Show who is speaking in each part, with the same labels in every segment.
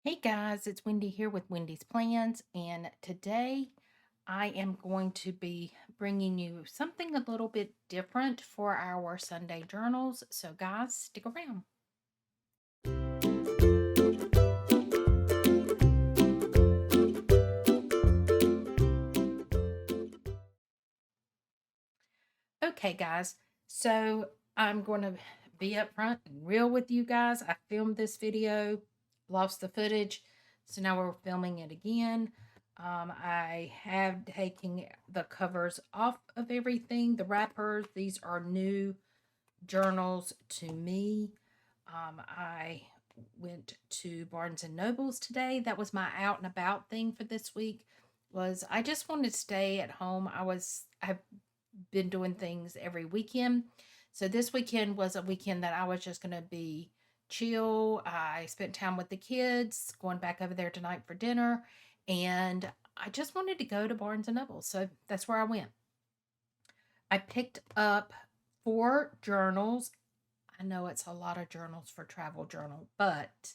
Speaker 1: Hey guys, it's Wendy here with Wendy's Plans, and today I am going to be bringing you something a little bit different for our Sunday journals. So, guys, stick around. Okay, guys, so I'm going to be upfront and real with you guys. I filmed this video, lost the footage, so now we're filming it again. I have taken the covers off of everything, the wrappers. These are new journals to me. I went to Barnes and Nobles today. That was my out and about thing for this week. Was I just wanted to stay at home. I've been doing things every weekend. So this weekend was a weekend that I was just going to be chill. I spent time with the kids, going back over there tonight for dinner, and I just wanted to go to Barnes and Noble. So that's where I went. I picked up 4 journals. I know it's a lot of journals for travel journal, but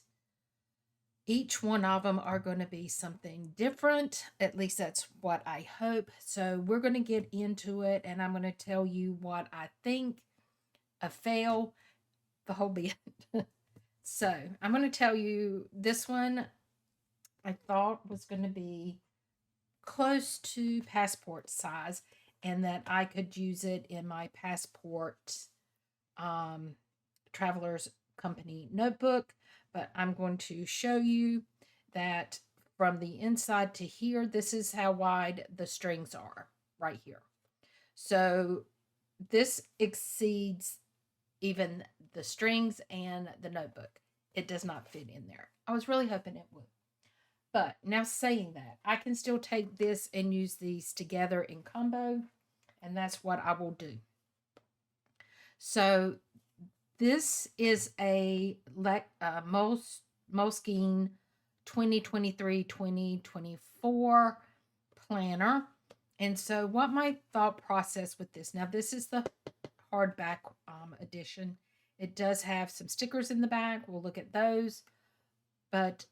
Speaker 1: each one of them are going to be something different. At least that's what I hope. So we're going to get into it, and I'm going to tell you what I think, a fail, the whole bit. So I'm going to tell you this one I thought was going to be close to passport size and that I could use it in my passport um, traveler's company notebook. But I'm going to show you that from the inside to here, this is how wide the strings are right here. So this exceeds even the strings and the notebook. It does not fit in there. I was really hoping it would. But now saying that, I can still take this and use these together in combo, and that's what I will do. So this is a Moleskine 2023-2024 planner. And so what my thought process with this, now this is the hardback edition. It does have some stickers in the back. We'll look at those. But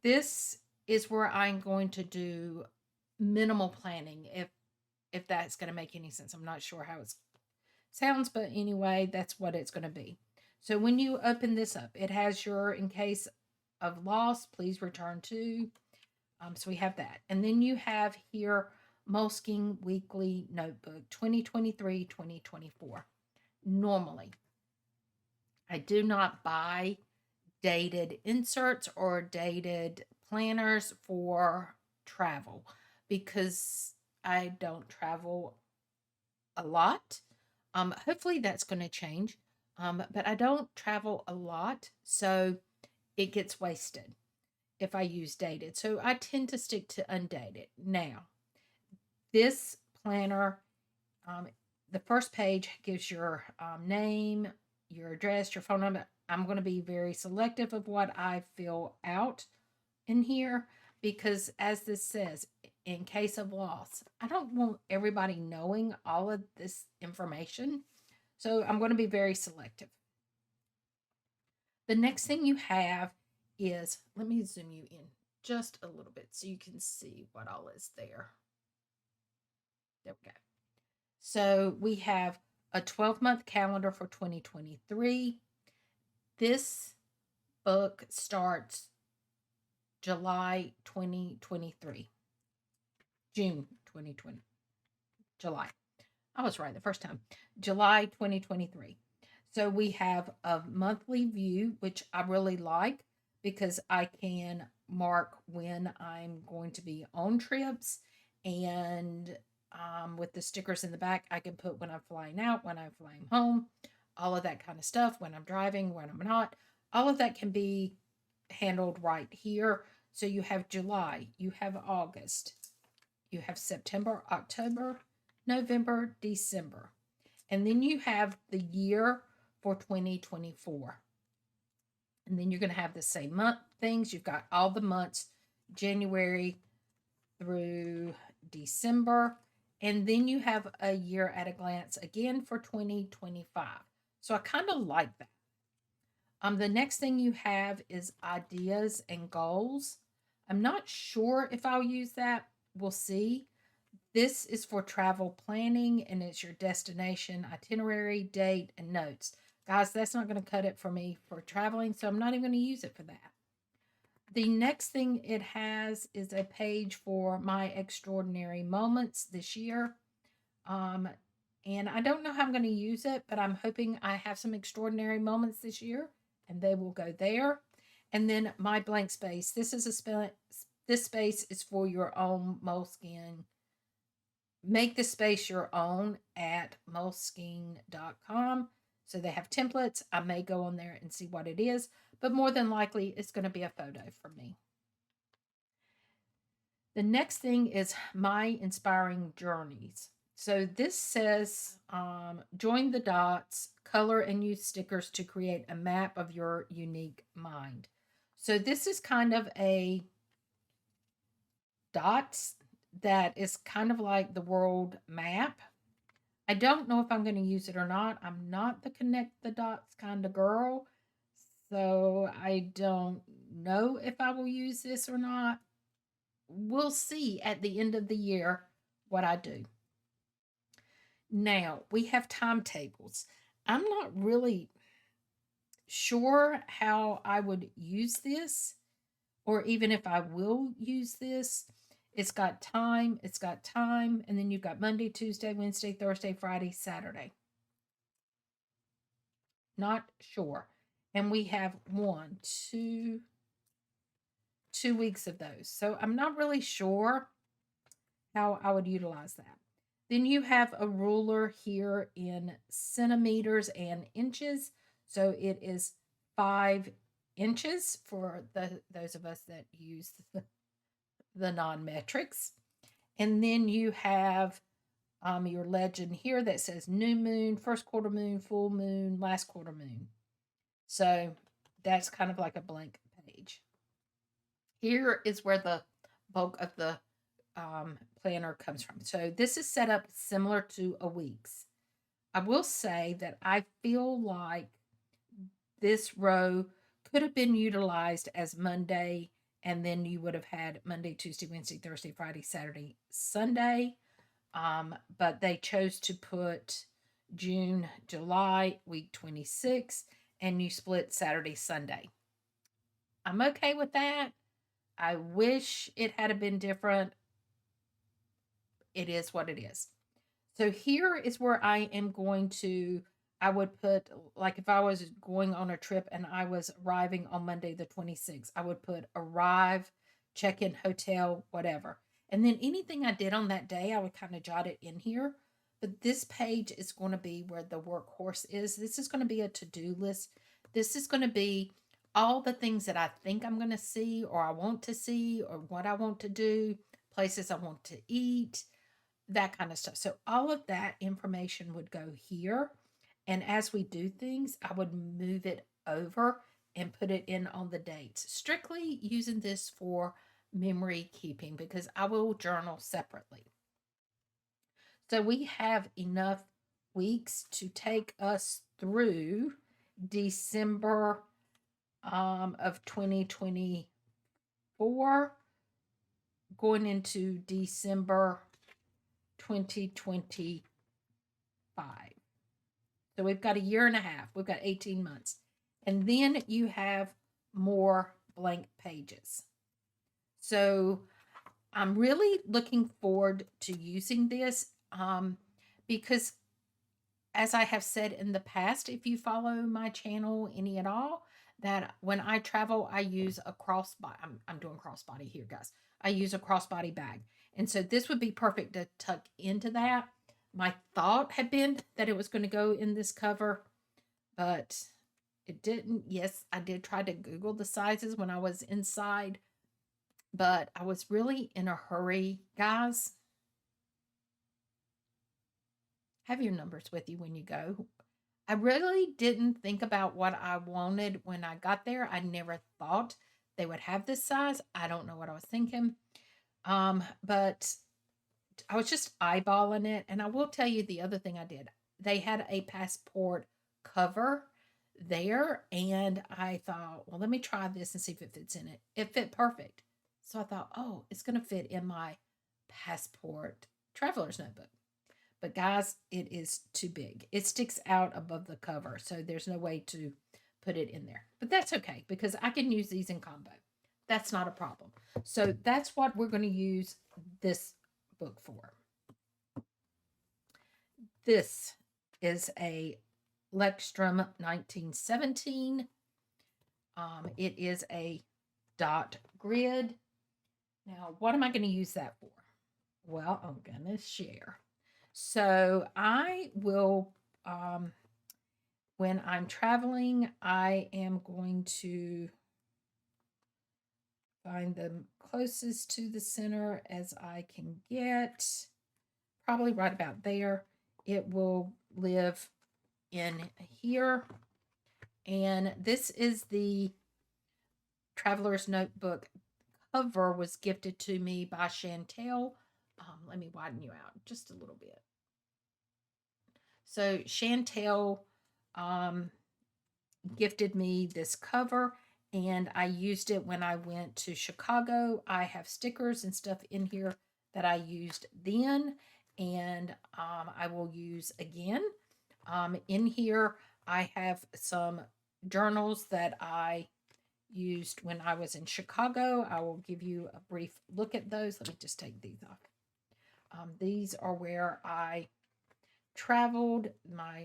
Speaker 1: this is where I'm going to do minimal planning if that's going to make any sense. I'm not sure how it sounds, but anyway, that's what it's going to be. So when you open this up, it has your in case of loss, please return to. So we have that. And then you have here Moleskine Weekly Notebook 2023-2024. Normally, I do not buy dated inserts or dated planners for travel because I don't travel a lot. Hopefully that's going to change. But I don't travel a lot, so it gets wasted if I use dated. So I tend to stick to undated. Now, this planner, um, the first page gives your name, your address, your phone number. I'm going to be very selective of what I fill out in here because, as this says, in case of loss, I don't want everybody knowing all of this information. So I'm going to be very selective. The next thing you have is, let me zoom you in just a little bit so you can see what all is there. There we go. So we have a 12-month calendar for 2023. This book starts July 2023. June 2020. July. I was right the first time. July 2023. So we have a monthly view, which I really like because I can mark when I'm going to be on trips. And with the stickers in the back, I can put when I'm flying out, when I'm flying home, all of that kind of stuff, when I'm driving, when I'm not. All of that can be handled right here. So you have July, you have August, you have September, October, November, December. And then you have the year for 2024. And then you're going to have the same month things. You've got all the months, January through December. And then you have a year at a glance again for 2025. So I kind of like that. The next thing you have is ideas and goals. I'm not sure if I'll use that. We'll see. This is for travel planning and it's your destination, itinerary, date, and notes. Guys, that's not going to cut it for me for traveling, so I'm not even going to use it for that. The next thing it has is a page for my extraordinary moments this year. Um, and I don't know how I'm going to use it, but I'm hoping I have some extraordinary moments this year and they will go there. And then my blank space. This space is for your own Moleskine. Make the space your own at moleskine.com. So they have templates. I may go on there and see what it is, but more than likely it's going to be a photo for me. The next thing is my inspiring journeys. So this says join the dots, color and use stickers to create a map of your unique mind. So this is kind of a dots that is kind of like the world map. I don't know if I'm going to use it or not. I'm not the connect the dots kind of girl. So I don't know if I will use this or not. We'll see at the end of the year what I do. Now, we have timetables. I'm not really sure how I would use this or even if I will use this. It's got time, and then you've got Monday, Tuesday, Wednesday, Thursday, Friday, Saturday. Not sure. And we have 2 weeks of those. So I'm not really sure how I would utilize that. Then you have a ruler here in centimeters and inches. So it is 5 inches for those of us that use the non-metrics. And then you have your legend here that says new moon, first quarter moon, full moon, last quarter moon. So that's kind of like a blank page. Here is where the bulk of the planner comes from. So this is set up similar to a week's. I will say that I feel like this row could have been utilized as Monday, and then you would have had Monday, Tuesday, Wednesday, Thursday, Friday, Saturday, Sunday. But they chose to put June, July, week 26, and you split Saturday, Sunday. I'm okay with that. I wish it had been different. It is what it is. So here is where I am going to, I would put, like if I was going on a trip and I was arriving on Monday the 26th, I would put arrive, check in hotel, whatever. And then anything I did on that day, I would kind of jot it in here. But this page is going to be where the workhorse is. This is going to be a to-do list. This is going to be all the things that I think I'm going to see or I want to see or what I want to do, places I want to eat, that kind of stuff. So all of that information would go here. And as we do things, I would move it over and put it in on the dates. Strictly using this for memory keeping because I will journal separately. So we have enough weeks to take us through December of 2024, going into December 2025. So we've got a year and a half. We've got 18 months. And then you have more blank pages. So I'm really looking forward to using this because as I have said in the past, if you follow my channel any at all, that when I travel, I use a crossbody. I'm doing crossbody here, guys. I use a crossbody bag. And so this would be perfect to tuck into that. My thought had been that it was going to go in this cover, but it didn't. Yes, I did try to Google the sizes when I was inside, but I was really in a hurry, guys. Have your numbers with you when you go. I really didn't think about what I wanted when I got there. I never thought they would have this size. I don't know what I was thinking. But I was just eyeballing it. And I will tell you the other thing I did. They had a passport cover there, and I thought, well, let me try this and see if it fits in it. It fit perfect. So I thought, oh, it's going to fit in my passport traveler's notebook. But guys, it is too big. It sticks out above the cover, so there's no way to put it in there. But that's okay because I can use these in combo. That's not a problem. So that's what we're going to use this book for. This is a Lexstrom 1917. It is a dot grid. Now, what am I going to use that for? Well, I'm going to share. So I will, when I'm traveling, I am going to find them closest to the center as I can get. Probably right about there. It will live in here. And this is the Traveler's Notebook cover was gifted to me by Chantel. Let me widen you out just a little bit. So Chantel gifted me this cover, and I used it when I went to Chicago. I have stickers and stuff in here that I used then, and I will use again. In here, I have some journals that I used when I was in Chicago. I will give you a brief look at those. Let me just take these off. These are where I traveled.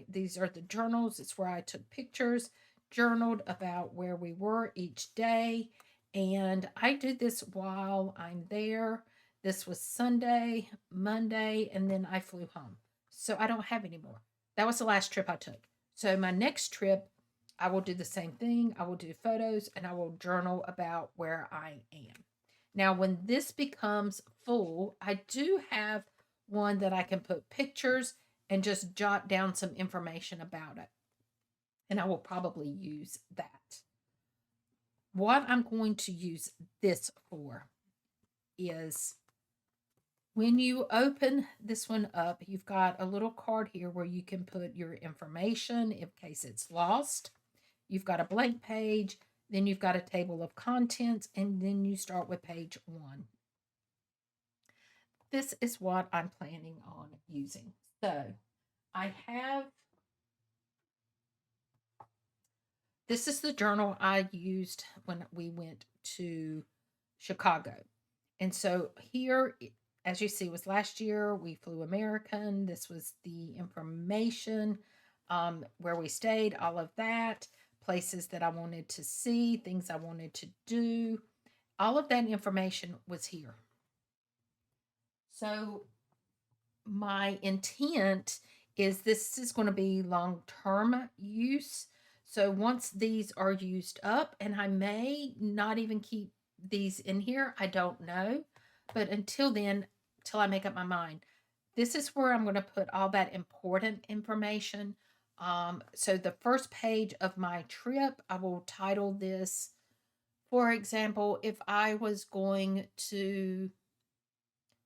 Speaker 1: These are the journals. It's where I took pictures, journaled about where we were each day, and I did this while I'm there. This was Sunday, Monday, and then I flew home. So I don't have any more. That was the last trip I took. So my next trip, I will do the same thing. I will do photos and I will journal about where I am. Now, when this becomes full, I do have one that I can put pictures and just jot down some information about it. And I will probably use that. What I'm going to use this for is when you open this one up, you've got a little card here where you can put your information in case it's lost. You've got a blank page, then you've got a table of contents, and then you start with page 1. This is what I'm planning on using. So I have, this is the journal I used when we went to Chicago. And so here, as you see, was last year. We flew American. This was the information, where we stayed, all of that, places that I wanted to see, things I wanted to do. All of that information was here. So my intent is this is going to be long-term use. So once these are used up, and I may not even keep these in here, I don't know. But until then, till I make up my mind, this is where I'm going to put all that important information. So the first page of my trip, I will title this, for example, if I was going to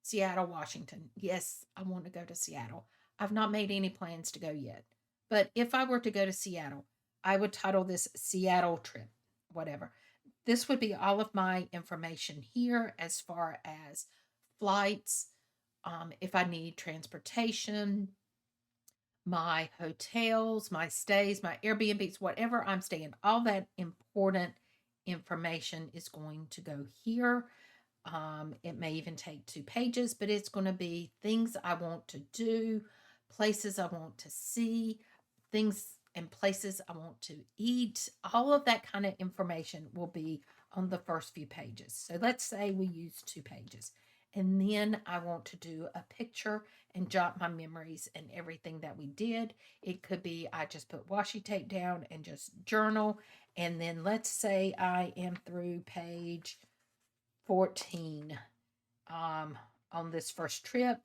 Speaker 1: Seattle, Washington. Yes, I want to go to Seattle. I've not made any plans to go yet. But if I were to go to Seattle, I would title this Seattle trip, whatever. This would be all of my information here as far as flights, if I need transportation, my hotels, my stays, my Airbnbs, whatever I'm staying, all that important information is going to go here. It may even take 2 pages, but it's going to be things I want to do, places I want to see, things and places I want to eat. All of that kind of information will be on the first few pages. So let's say we use 2 pages. And then I want to do a picture and jot my memories and everything that we did. It could be I just put washi tape down and just journal. And then let's say I am through page 14 on this first trip.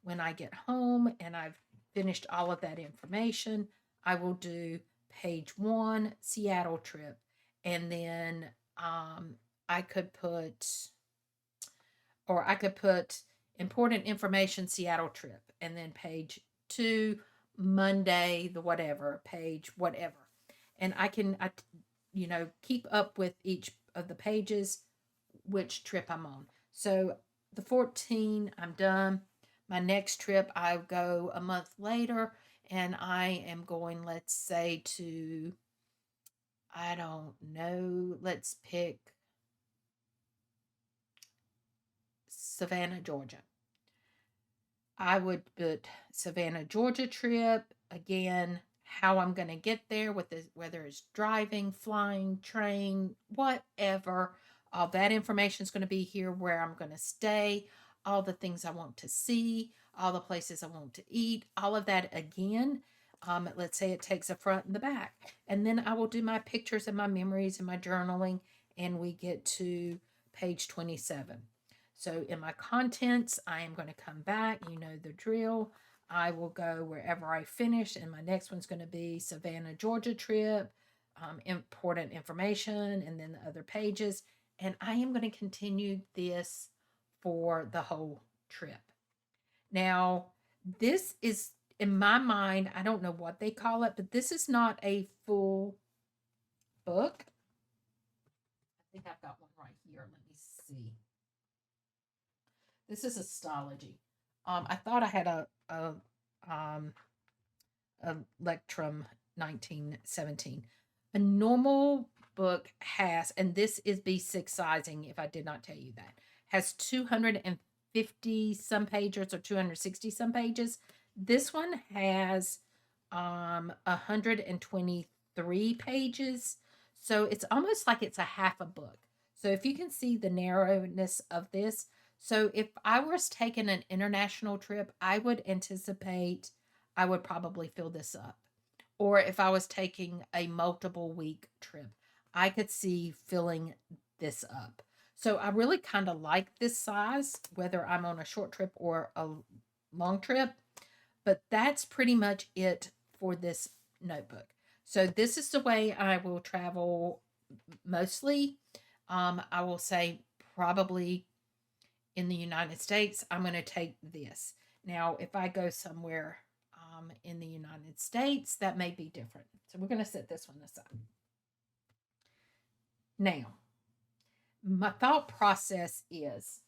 Speaker 1: When I get home and I've finished all of that information, I will do page 1, Seattle trip. And then I could put, important information, Seattle trip. And then page 2, Monday, the whatever, page whatever. and I can, keep up with each of the pages, which trip I'm on. So the 14, I'm done. My next trip, I go a month later, and I am going, let's say, to, I don't know, let's pick Savannah, Georgia. I would put Savannah, Georgia trip. Again, how I'm going to get there, with this, whether it's driving, flying, train, whatever. All that information is going to be here, where I'm going to stay, all the things I want to see, all the places I want to eat, all of that again. Let's say it takes a front and the back. And then I will do my pictures and my memories and my journaling, and we get to page 27. So in my contents, I am going to come back. You know the drill. I will go wherever I finish, and my next one's going to be Savannah, Georgia trip, important information, and then the other pages. And I am going to continue this for the whole trip. Now, this is, in my mind, I don't know what they call it, but this is not a full book. I think I've got one right here. Let me see. This is astrology. I thought I had um, a Lectrum 1917. A normal book has, and this is B6 sizing, if I did not tell you that, has 250 some pages or 260 some pages. This one has 123 pages. So it's almost like it's a half a book. So if you can see the narrowness of this, so if I was taking an international trip, I would anticipate I would probably fill this up. Or if I was taking a multiple week trip, I could see filling this up. So I really kind of like this size, whether I'm on a short trip or a long trip. But that's pretty much it for this notebook. So this is the way I will travel mostly. I will say probably in the United States, I'm going to take this. Now, if I go somewhere in the United States, that may be different. So we're going to set this one aside. Now, my thought process is,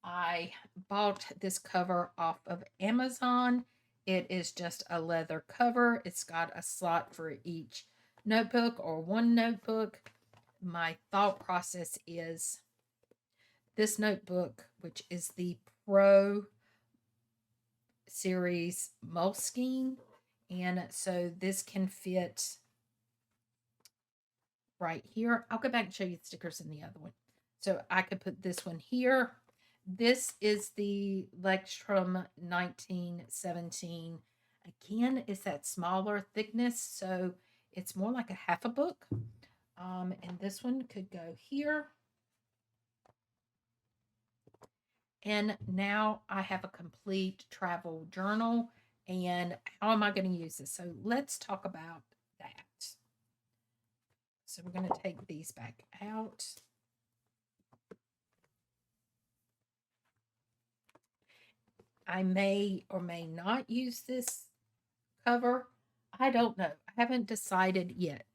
Speaker 1: I bought this cover off of Amazon. It is just a leather cover. It's got a slot for each notebook or one notebook. My thought process is, this notebook, which is the Pro Series Moleskine, and so this can fit right here. I'll go back and show you the stickers in the other one. So I could put this one here. This is the Lectrum 1917. Again, it's that smaller thickness, so it's more like a half a book. And this one could go here. And now I have a complete travel journal. And how am I going to use this? So let's talk about that. So we're going to take these back out. I may or may not use this cover. I don't know. I haven't decided yet.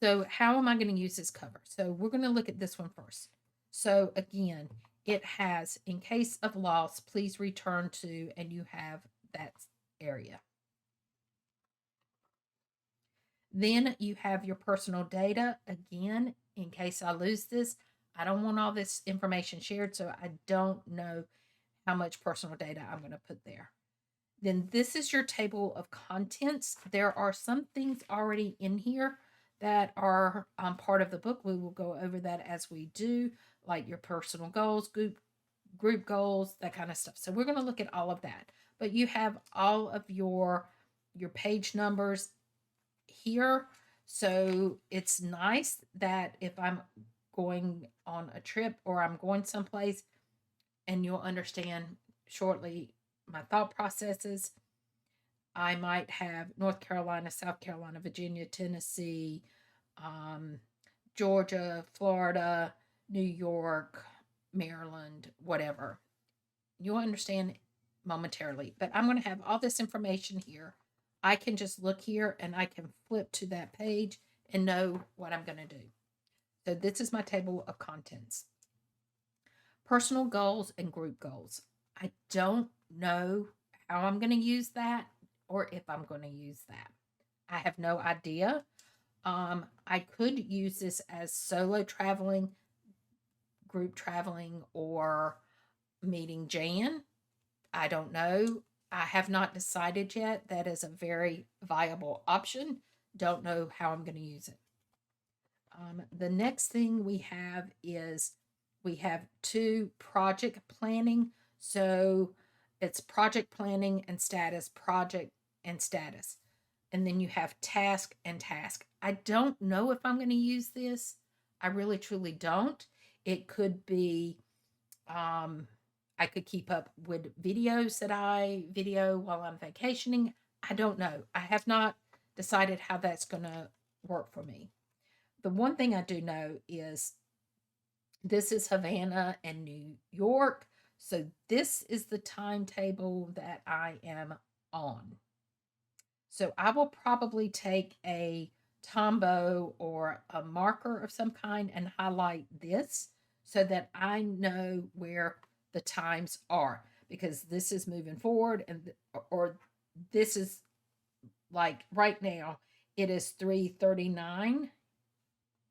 Speaker 1: So how am I going to use this cover? So we're going to look at this one first. So again, it has, in case of loss, please return to, and you have that area. Then you have your personal data. Again, in case I lose this, I don't want all this information shared, so I don't know how much personal data I'm going to put there. Then this is your table of contents. There are some things already in here that are part of the book. We will go over that as we do, like your personal goals, group goals, that kind of stuff. So we're going to look at all of that. But you have all of your page numbers here. So it's nice that if I'm going on a trip or I'm going someplace, and you'll understand shortly my thought processes, I might have North Carolina, South Carolina, Virginia, Tennessee, Georgia, Florida, New York, Maryland, whatever. You'll understand momentarily. But I'm going to have all this information here I can just look here and I can flip to that page and know what I'm going to do. So this is my table of contents. Personal goals and group goals. I don't know how I'm going to use that or if I'm going to use that. I have no idea. I could use this as solo traveling, group traveling, or meeting Jan. I don't know. I have not decided yet. That is a very viable option. Don't know how I'm going to use it. The next thing we have is we have two project planning. So it's project planning and status, project and status. And then you have task and task. I don't know if I'm going to use this. I really truly don't. It could be I could keep up with videos that I video while I'm vacationing. I don't know. I have not decided how that's going to work for me. The one thing I do know is this is Havana and New York. So this is the timetable that I am on. So I will probably take a Tombow or a marker of some kind and highlight this so that I know where the times are, because this is moving forward and or this is like right now it is 3:39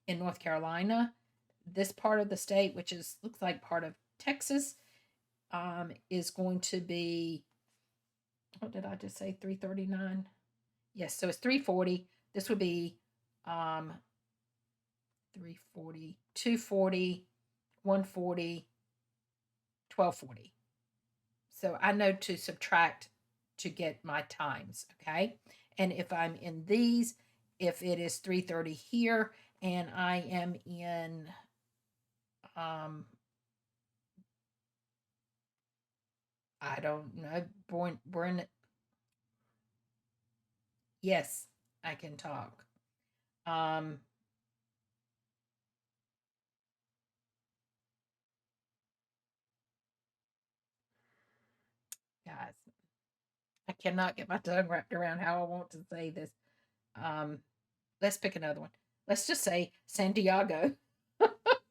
Speaker 1: in North Carolina. This part of the state, which is looks like part of Texas, is going to be, what did I just say? 3:39. Yes, so it's 3:40. This would be 3:40, 2:40, 1:40, 12:40. So I know to subtract to get my times, okay? And if I'm in these, if it is 3:30 here and I am in I don't know, born yes, I can talk. Um Guys, I cannot get my tongue wrapped around how I want to say this. Um, let's pick another one. Let's just say Santiago,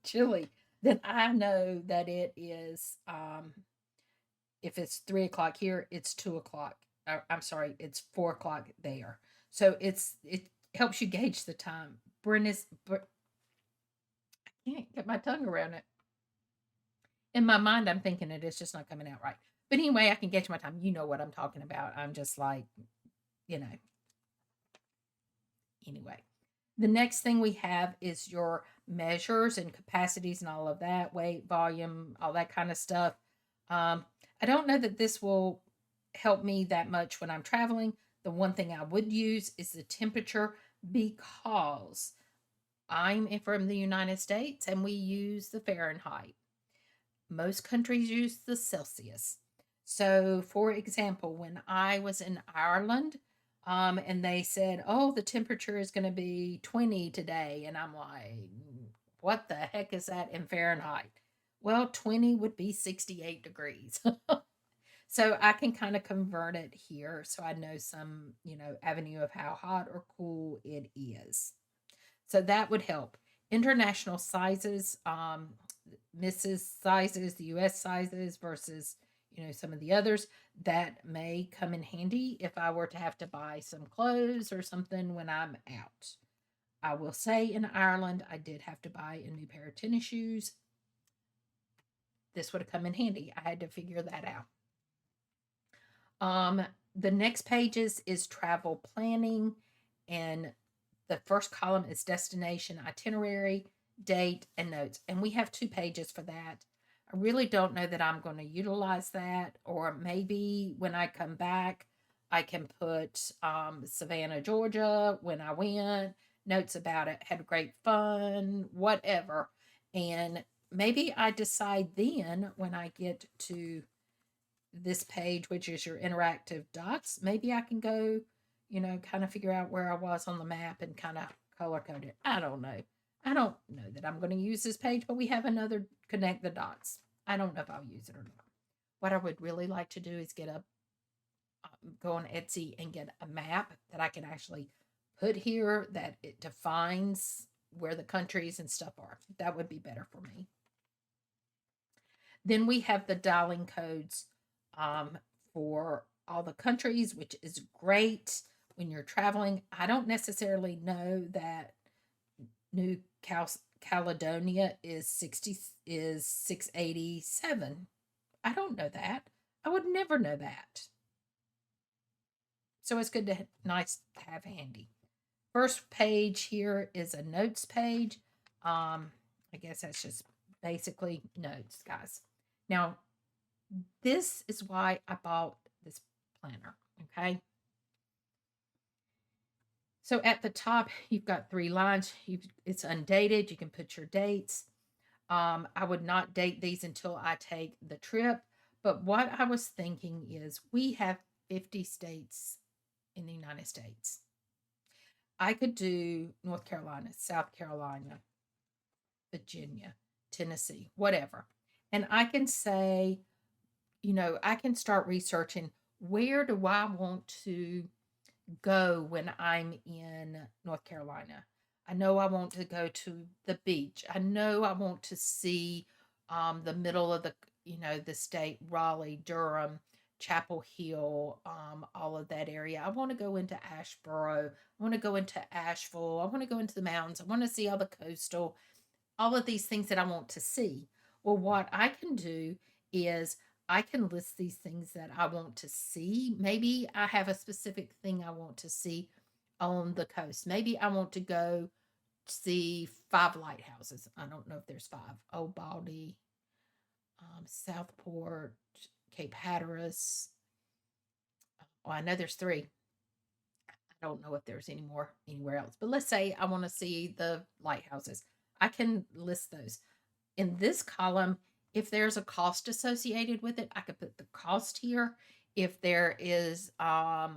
Speaker 1: Chile. Then I know that it is, if it's 3 o'clock here, it's 2 o'clock. I'm sorry, it's 4 o'clock there. So it helps you gauge the time. I can't get my tongue around it. In my mind, I'm thinking it is just not coming out right. But anyway, I can gauge my time. You know what I'm talking about. I'm just like, you know, anyway. The next thing we have is your measures and capacities and all of that, weight, volume, all that kind of stuff. I don't know that this will help me that much when I'm traveling. The one thing I would use is the temperature, because I'm from the United States and we use the Fahrenheit. Most countries use the Celsius. So, for example, when I was in Ireland, and they said, "Oh, the temperature is going to be 20 today," and I'm like, "What the heck is that in Fahrenheit?" Well, 20 would be 68 degrees. So I can kind of convert it here so I know some, avenue of how hot or cool it is. So that would help. International sizes, Mrs. sizes, the US sizes versus, some of the others, that may come in handy if I were to have to buy some clothes or something when I'm out. I will say in Ireland, I did have to buy a new pair of tennis shoes. This would have come in handy. I had to figure that out. The next pages is travel planning, and the first column is destination, itinerary, date, and notes. And we have 2 pages for that. I really don't know that I'm going to utilize that, or maybe when I come back, I can put Savannah, Georgia, when I went, notes about it, had great fun, whatever. And maybe I decide then when I get to this page, which is your interactive dots, maybe I can go, kind of figure out where I was on the map and kind of color code it. I don't know. I don't know that I'm going to use this page, but we have another connect the dots. I don't know if I'll use it or not. What I would really like to do is get a go on Etsy and get a map that I can actually put here that it defines where the countries and stuff are. That would be better for me. Then we have the dialing codes um, for all the countries, which is great when you're traveling. I don't necessarily know that New Caledonia is 687. I don't know that. I would never know that. So it's good to nice to have handy. First page here is a notes page. I guess that's just basically notes, guys. Now, this is why I bought this planner, okay? So at the top, you've got 3 lines. It's undated. You can put your dates. I would not date these until I take the trip. But what I was thinking is we have 50 states in the United States. I could do North Carolina, South Carolina, Virginia, Tennessee, whatever. And I can say, I can start researching where do I want to go when I'm in North Carolina. I know I want to go to the beach. I know I want to see the middle of the state, Raleigh, Durham, Chapel Hill, all of that area. I want to go into Asheboro. I want to go into Asheville. I want to go into the mountains. I want to see all the coastal, all of these things that I want to see. Well, what I can do is I can list these things that I want to see. Maybe I have a specific thing I want to see on the coast. Maybe I want to go see 5 lighthouses. I don't know if there's 5. Old Baldy, Southport, Cape Hatteras. Oh, I know there's 3. I don't know if there's any more anywhere else. But let's say I want to see the lighthouses. I can list those. In this column, if there's a cost associated with it, I could put the cost here. If there is, I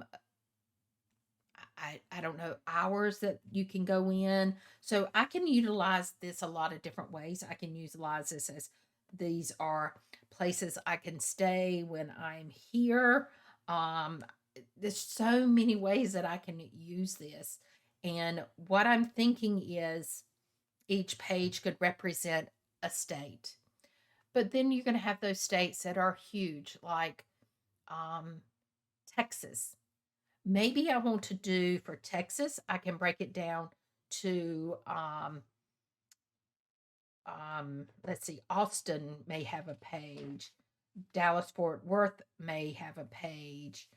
Speaker 1: don't know, hours that you can go in. So I can utilize this a lot of different ways. I can utilize this as these are places I can stay when I'm here. Um, there's so many ways that I can use this. And what I'm thinking is each page could represent a state. But then you're going to have those states that are huge, like um, Texas. Maybe I want to do for Texas, I can break it down to, let's see, Austin may have a page, Dallas Fort Worth may have a page.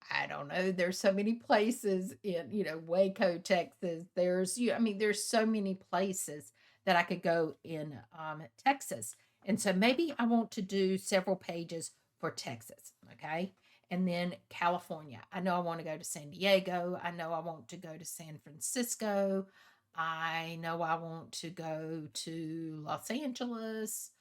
Speaker 1: I don't know. There's so many places in, Waco, Texas. There's so many places that I could go in Texas. And so maybe I want to do several pages for Texas. Okay. And then California. I know I want to go to San Diego. I know I want to go to San Francisco. I know I want to go to Los Angeles.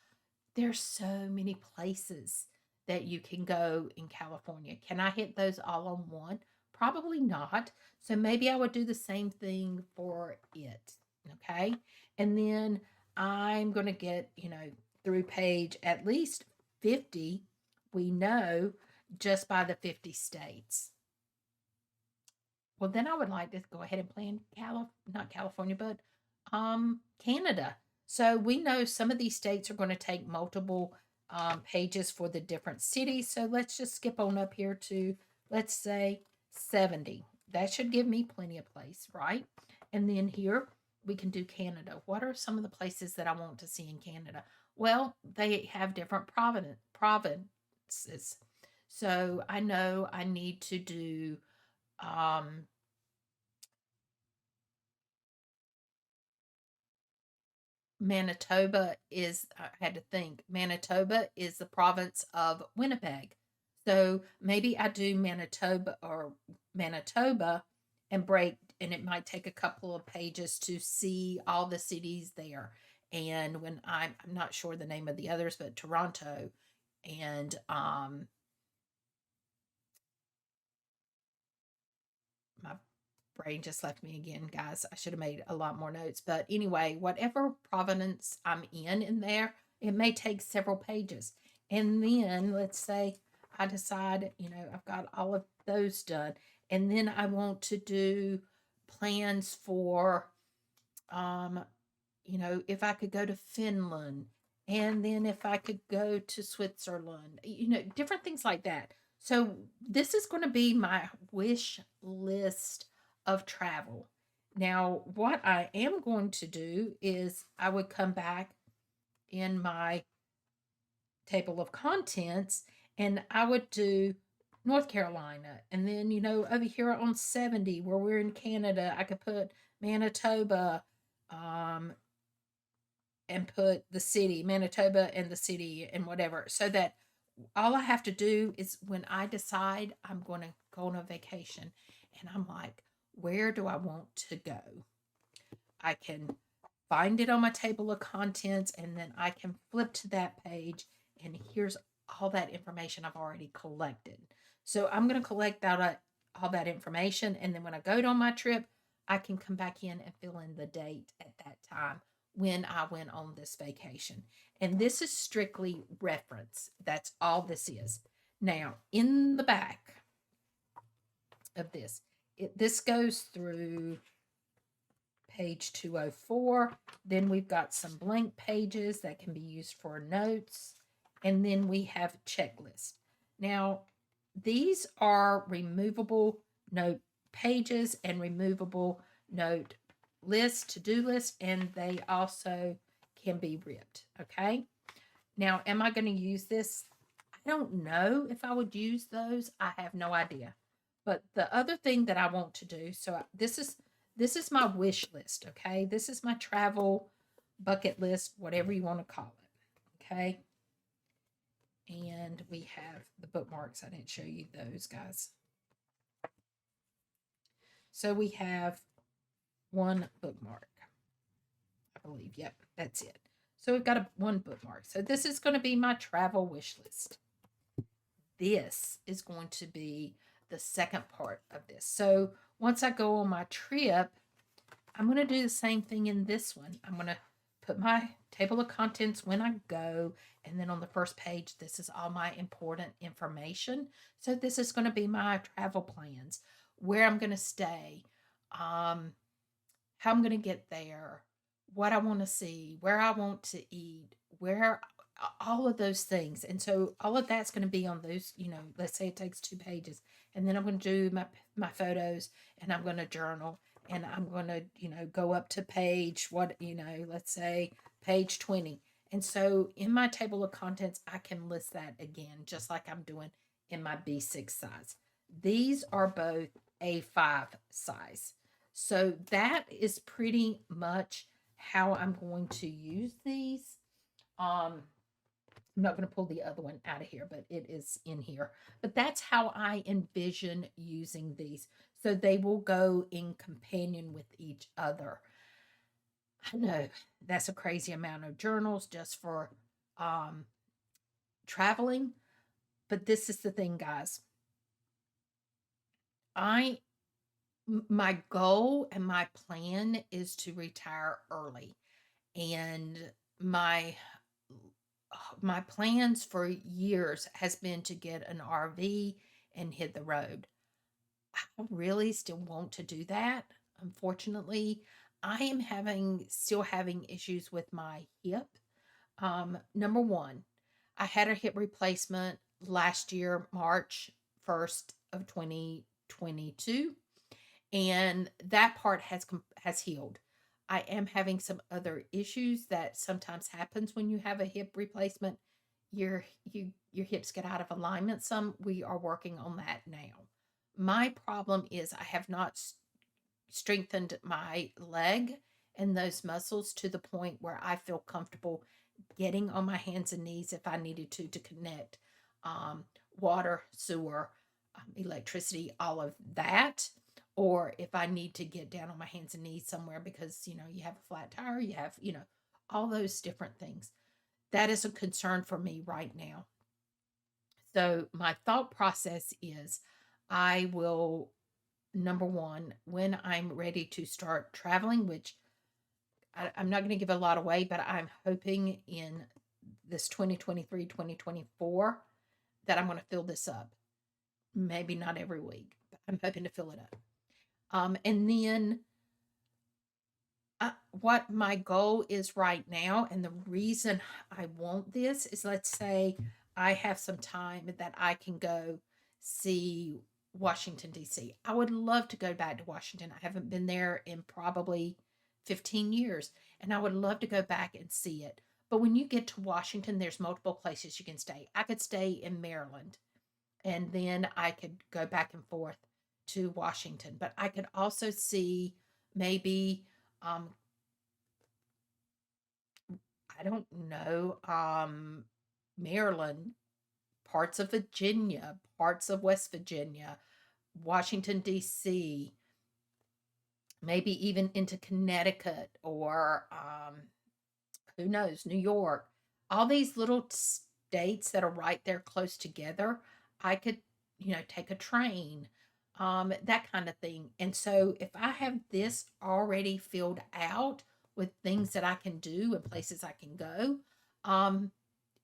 Speaker 1: There's so many places that you can go in California. Can I hit those all on one? Probably not. So maybe I would do the same thing for it. Okay. And then I'm going to get, through page at least 50, we know just by the 50 states. Well, then I would like to go ahead and plan not California, but Canada. So we know some of these states are going to take multiple pages for the different cities. So let's just skip on up here to, let's say, 70. That should give me plenty of place, right? And then here we can do Canada. What are some of the places that I want to see in Canada? Well, they have different provinces. So I know I need to do um, Manitoba is, I had to think, Manitoba is the province of Winnipeg. So maybe I do Manitoba and break, and it might take a couple of pages to see all the cities there. And when I'm not sure the name of the others, but Toronto and my brain just left me again, guys. I should have made a lot more notes. But anyway, whatever province I'm in there, It may take several pages. And then let's say I decide, I've got all of those done. And then I want to do plans for, um, if I could go to Finland, and then if I could go to Switzerland, different things like that. So this is going to be my wish list of travel. Now, what I am going to do is I would come back in my table of contents and I would do North Carolina. And then, over here on 70, where we're in Canada, I could put Manitoba, um, and put the city, Manitoba and the city and whatever, so that all I have to do is when I decide I'm going to go on a vacation and I'm like, where do I want to go? I can find it on my table of contents and then I can flip to that page and here's all that information I've already collected. So I'm going to collect all that information, and then when I go on my trip, I can come back in and fill in the date at that time when I went on this vacation. And this is strictly reference. That's all this is. Now, in the back of this, this goes through page 204. Then we've got some blank pages that can be used for notes. And then we have checklist. Now, these are removable note pages and removable note list, to-do list, and they also can be ripped. Okay. Now, am I going to use this? I don't know if I would use those. I have no idea. But the other thing that I want to do, so this is my wish list, okay? This is my travel bucket list, whatever you want to call it, okay? And we have the bookmarks. I didn't show you those, guys. So we have one bookmark, I believe. Yep, that's it. So we've got one bookmark. So this is going to be my travel wish list. This is going to be the second part of this. So once I go on my trip, I'm going to do the same thing in this one. I'm going to put my table of contents when I go, and then on the first page, this is all my important information. So this is going to be my travel plans, where I'm going to stay, how I'm going to get there, what I want to see, where I want to eat, where all of those things. And so all of that's going to be on those, let's say it takes 2 pages. And then I'm going to do my photos, and I'm going to journal, and I'm going to, go up to page, let's say page 20. And so in my table of contents, I can list that again, just like I'm doing in my B6 size. These are both A5 size. So that is pretty much how I'm going to use these. I'm not going to pull the other one out of here, but it is in here. But that's how I envision using these. So they will go in companion with each other. I know that's a crazy amount of journals just for traveling. But this is the thing, guys. My goal and my plan is to retire early. And my plans for years has been to get an RV and hit the road. I really still want to do that. Unfortunately, I am still having issues with my hip. Number one, I had a hip replacement last year, March 1st of 2022, and that part has healed. I am having some other issues that sometimes happens when you have a hip replacement. Your hips get out of alignment some. We are working on that now. My problem is I have not strengthened my leg and those muscles to the point where I feel comfortable getting on my hands and knees if I needed to connect water, sewer, electricity, all of that. Or if I need to get down on my hands and knees somewhere because, you have a flat tire, you have, all those different things. That is a concern for me right now. So my thought process is I will, number one, when I'm ready to start traveling, which I'm not going to give a lot away, but I'm hoping in this 2023, 2024, that I'm going to fill this up. Maybe not every week, but I'm hoping to fill it up. And then what my goal is right now, and the reason I want this is, let's say I have some time that I can go see Washington, D.C. I would love to go back to Washington. I haven't been there in probably 15 years, and I would love to go back and see it. But when you get to Washington, there's multiple places you can stay. I could stay in Maryland, and then I could go back and forth to Washington. But I could also see maybe um, I don't know, Maryland, parts of Virginia, parts of West Virginia, Washington, D.C., maybe even into Connecticut or who knows, New York. All these little states that are right there close together, I could, take a train, that kind of thing. And so if I have this already filled out with things that I can do and places I can go, um,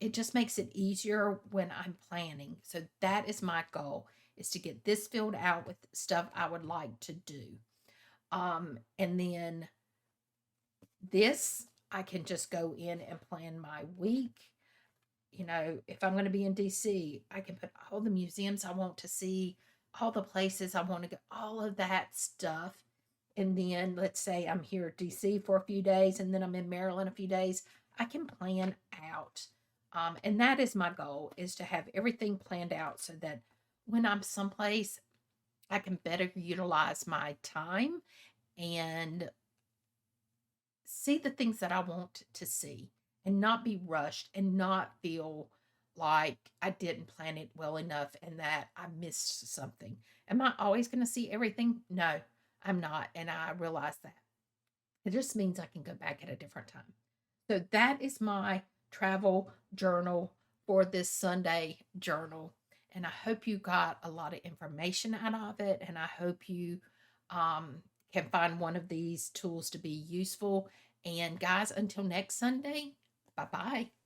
Speaker 1: it just makes it easier when I'm planning. So that is my goal, is to get this filled out with stuff I would like to do. And then this, I can just go in and plan my week. If I'm going to be in DC, I can put all the museums I want to see, all the places I want to go, all of that stuff. And then let's say I'm here at DC for a few days and then I'm in Maryland a few days. I can plan out. And that is my goal, is to have everything planned out so that when I'm someplace, I can better utilize my time and see the things that I want to see and not be rushed and not feel like I didn't plan it well enough and that I missed something. Am I always going to see everything? No, I'm not. And I realize that. It just means I can go back at a different time. So that is my travel journal for this Sunday journal. And I hope you got a lot of information out of it. And I hope you can find one of these tools to be useful. And guys, until next Sunday, bye bye.